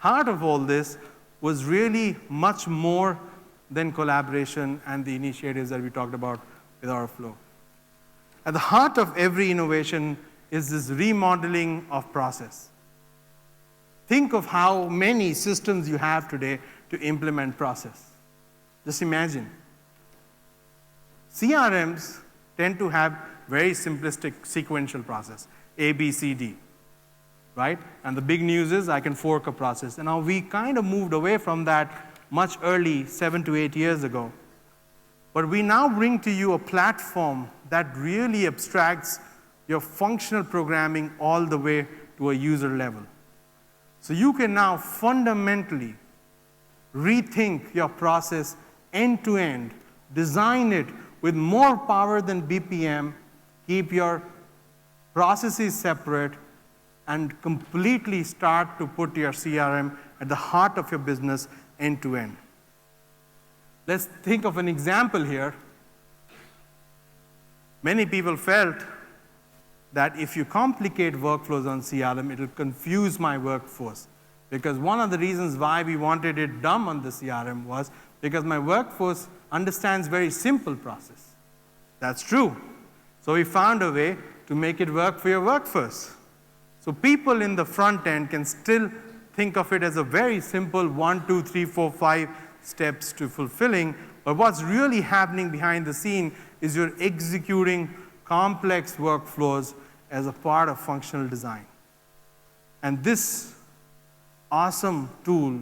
heart of all this was really much more than collaboration and the initiatives that we talked about with Autoflow. At the heart of every innovation is this remodeling of process. Think of how many systems you have today to implement process. Just imagine. CRMs tend to have very simplistic sequential process, A, B, C, D, right? And the big news is I can fork a process. And now we kind of moved away from that much early, 7 to 8 years ago. But we now bring to you a platform that really abstracts your functional programming all the way to a user level. So you can now fundamentally rethink your process end to end, design it with more power than BPM, keep your processes separate, and completely start to put your CRM at the heart of your business end to end. Let's think of an example here. Many people felt that if you complicate workflows on CRM, it'll confuse my workforce. Because one of the reasons why we wanted it dumb on the CRM was because my workforce understands very simple process. That's true. So we found a way to make it work for your workforce. So people in the front end can still think of it as a very simple 1, 2, 3, 4, 5 steps to fulfilling. But what's really happening behind the scene is you're executing complex workflows as a part of functional design. And this awesome tool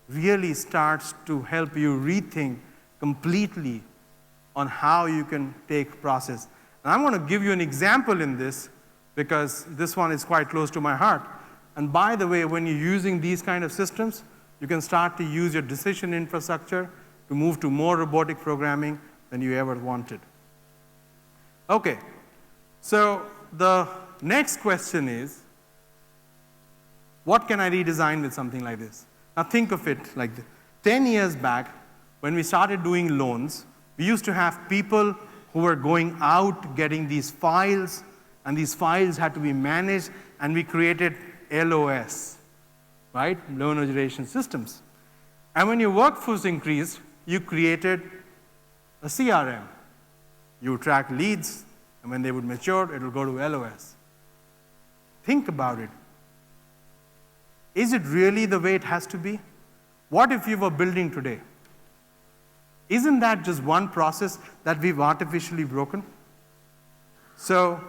really starts to help you rethink completely on how you can take process. And I'm going to give you an example in this because this one is quite close to my heart. And by the way, when you're using these kind of systems, you can start to use your decision infrastructure to move to more robotic programming than you ever wanted. Okay, so the next question is, what can I redesign with something like this? Now think of it like this. 10 years back, when we started doing loans, we used to have people who were going out getting these files, and these files had to be managed, and we created LOS, right? Loan origination systems. And when your workforce increased, you created a CRM. You track leads, and when they would mature, it will go to LOS. Think about it. Is it really the way it has to be? What if you were building today? Isn't that just one process that we've artificially broken? So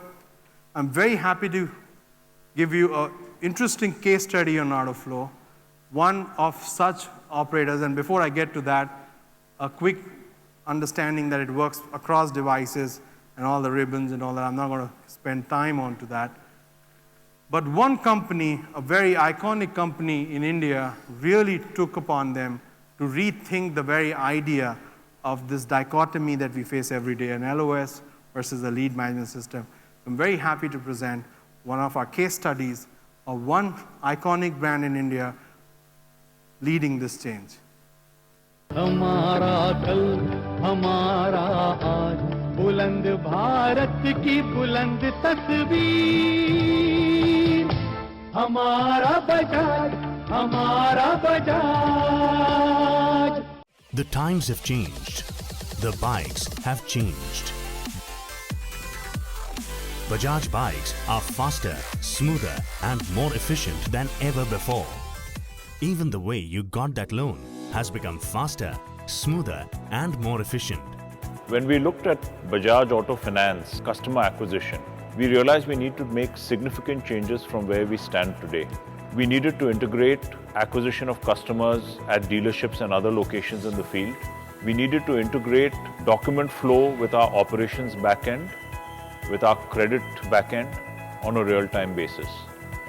I'm very happy to give you an interesting case study on Autoflow, one of such operators. And before I get to that, a quick understanding that it works across devices and all the ribbons and all that. I'm not going to spend time on to that. But one company, a very iconic company in India, really took upon them to rethink the very idea of this dichotomy that we face every day, an LOS versus a lead management system. I'm very happy to present one of our case studies of one iconic brand in India leading this change. हमारा कल हमारा आज बुलंद भारत की बुलंद तस्वीर हमारा बजाज हमारा Bajaj. The times have changed. The bikes have changed. Bajaj bikes are faster, smoother and more efficient than ever before. Even the way you got that loan has become faster, smoother and more efficient. When we looked at Bajaj Auto Finance customer acquisition, we realized we need to make significant changes from where we stand today. We needed to integrate acquisition of customers at dealerships and other locations in the field. We needed to integrate document flow with our operations backend, with our credit backend on a real-time basis.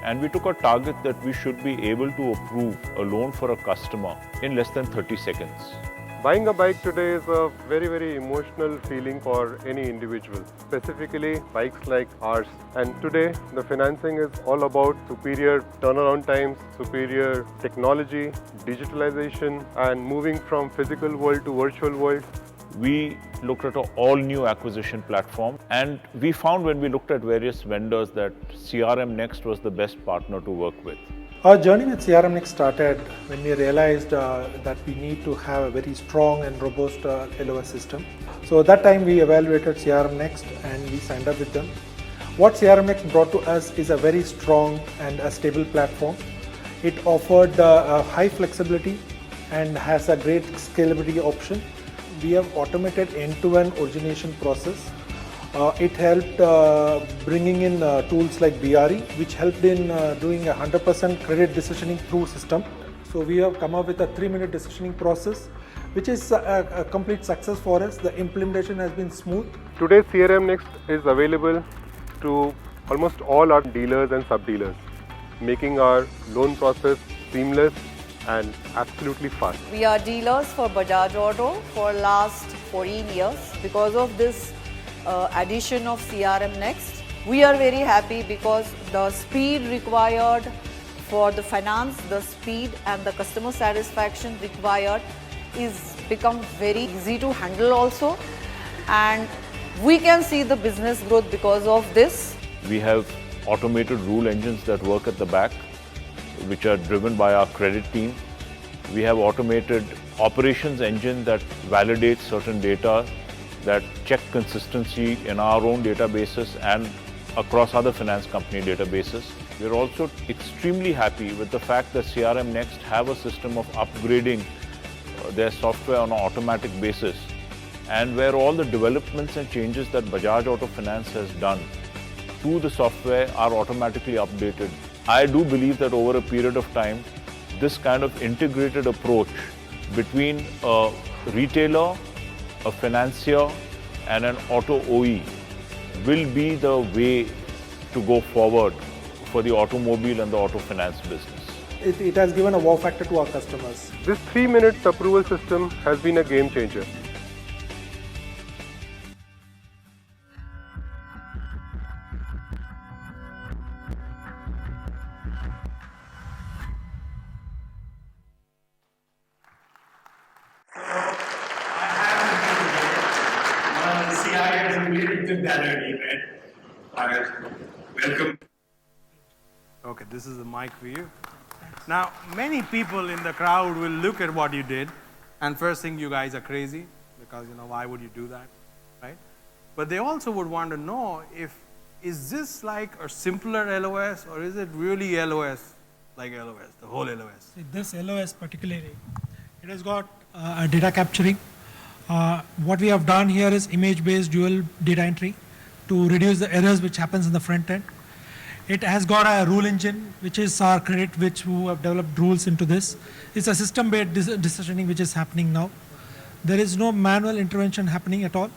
And we took a target that we should be able to approve a loan for a customer in less than 30 seconds. Buying a bike today is a very, very emotional feeling for any individual, specifically bikes like ours. And today, the financing is all about superior turnaround times, superior technology, digitalization, and moving from physical world to virtual world. We looked at an all-new acquisition platform, and we found when we looked at various vendors that CRMNEXT was the best partner to work with. Our journey with CRMNEXT started when we realized that we need to have a very strong and robust LOS system. So at that time we evaluated CRMNEXT and we signed up with them. What CRMNEXT brought to us is a very strong and a stable platform. It offered a high flexibility and has a great scalability option. We have automated end-to-end origination process. It helped bringing in tools like BRE, which helped in doing 100% credit decisioning through system. So we have come up with a 3-minute decisioning process, which is a complete success for us. The implementation has been smooth. Today CRMNEXT is available to almost all our dealers and sub-dealers, making our loan process seamless and absolutely fast. We are dealers for Bajaj Auto for last 14 years. Because of this addition of CRMNEXT, we are very happy because the speed required for the finance, the speed and the customer satisfaction required is become very easy to handle also, and we can see the business growth because of this. We have automated rule engines that work at the back, which are driven by our credit team. We have automated operations engine that validates certain data, that check consistency in our own databases and across other finance company databases. We're also extremely happy with the fact that CRMNEXT have a system of upgrading their software on an automatic basis, and where all the developments and changes that Bajaj Auto Finance has done to the software are automatically updated. I do believe that over a period of time, this kind of integrated approach between a retailer, a financier and an auto OE will be the way to go forward for the automobile and the auto finance business. It has given a wow factor to our customers. This 3-minute approval system has been a game changer. Welcome. Okay, this is the mic for you. Now, many people in the crowd will look at what you did and first think you guys are crazy because, why would you do that, right? But they also would want to know is this like a simpler LOS or is it really LOS, like LOS, the whole LOS? This LOS particularly, it has got data capturing. What we have done here is image-based dual data entry to reduce the errors which happens in the front end. It has got a rule engine, which is our credit, who have developed rules into this. It's a system-based decisioning which is happening now. There is no manual intervention happening at all.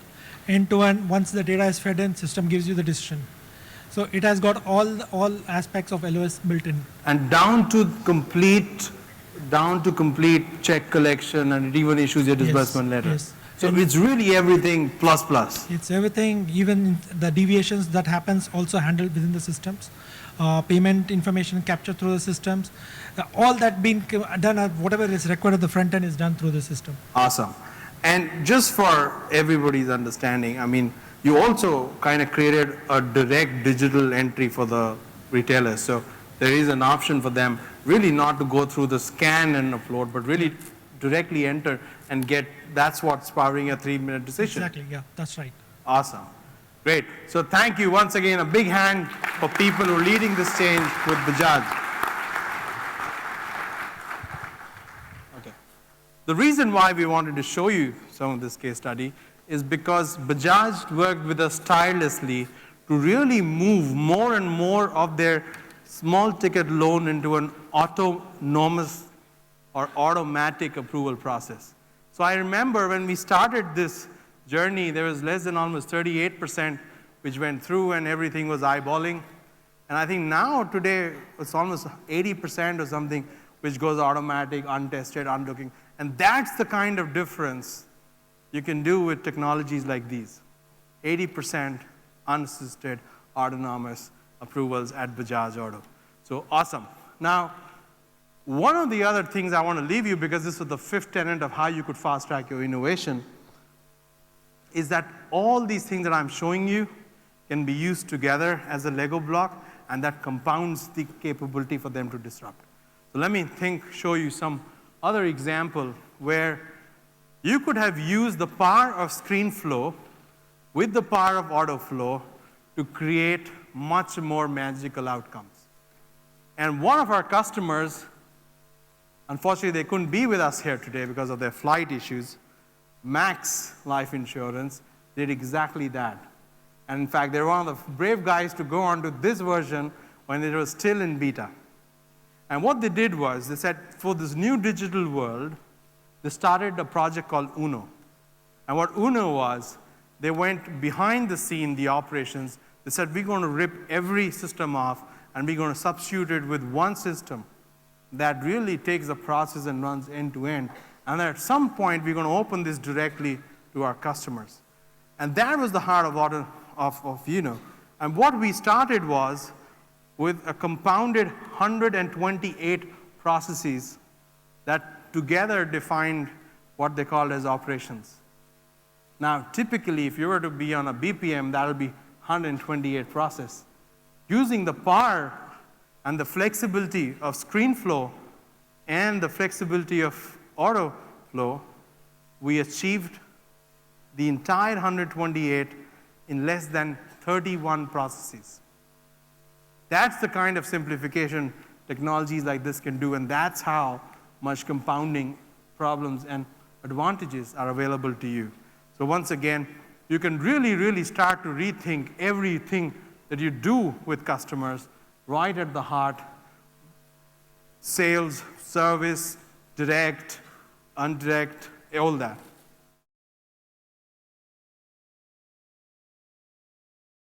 End-to-end, once the data is fed in, system gives you the decision. So it has got all aspects of LOS built in. And down to complete check collection, and it even issues your disbursement letter. Yes. So it's really everything plus plus. It's everything, even the deviations that happens also handled within the systems. Payment information captured through the systems. All that being done, whatever is required at the front end is done through the system. Awesome. And just for everybody's understanding, you also kind of created a direct digital entry for the retailers. So there is an option for them really not to go through the scan and upload, but really directly enter and get, that's what's powering a 3-minute decision. Exactly, yeah, that's right. Awesome. Great. So thank you once again. A big hand for people who are leading this change with Bajaj. Okay. The reason why we wanted to show you some of this case study is because Bajaj worked with us tirelessly to really move more and more of their small ticket loan into an autonomous or automatic approval process. So I remember when we started this journey, there was less than almost 38% which went through and everything was eyeballing. And I think now today it's almost 80% or something which goes automatic, untested, unlooking. And that's the kind of difference you can do with technologies like these. 80% unassisted autonomous approvals at Bajaj Auto. So awesome. Now, one of the other things I want to leave you, because this was the 5th tenet of how you could fast track your innovation, is that all these things that I'm showing you can be used together as a Lego block, and that compounds the capability for them to disrupt. So let me show you some other example where you could have used the power of ScreenFlow with the power of Autoflow to create much more magical outcomes. And one of our customers, unfortunately they couldn't be with us here today because of their flight issues, Max Life Insurance, did exactly that. And in fact, they're one of the brave guys to go on to this version when it was still in beta. And what they did was, they said, for this new digital world, they started a project called Uno. And what Uno was, they went behind the scene, the operations. They said, we're going to rip every system off, and we're going to substitute it with one system that really takes the process and runs end to end. And at some point, we're going to open this directly to our customers. And that was the heart of Uno. And what we started was with a compounded 128 processes that together defined what they called as operations. Now, typically, if you were to be on a BPM, that will be 128 process. Using the power and the flexibility of ScreenFlow and the flexibility of Autoflow, we achieved the entire 128 in less than 31 processes. That's the kind of simplification technologies like this can do, and that's how much compounding problems and advantages are available to you. So once again, you can really, really start to rethink everything that you do with customers right at the heart. Sales, service, direct, indirect, all that.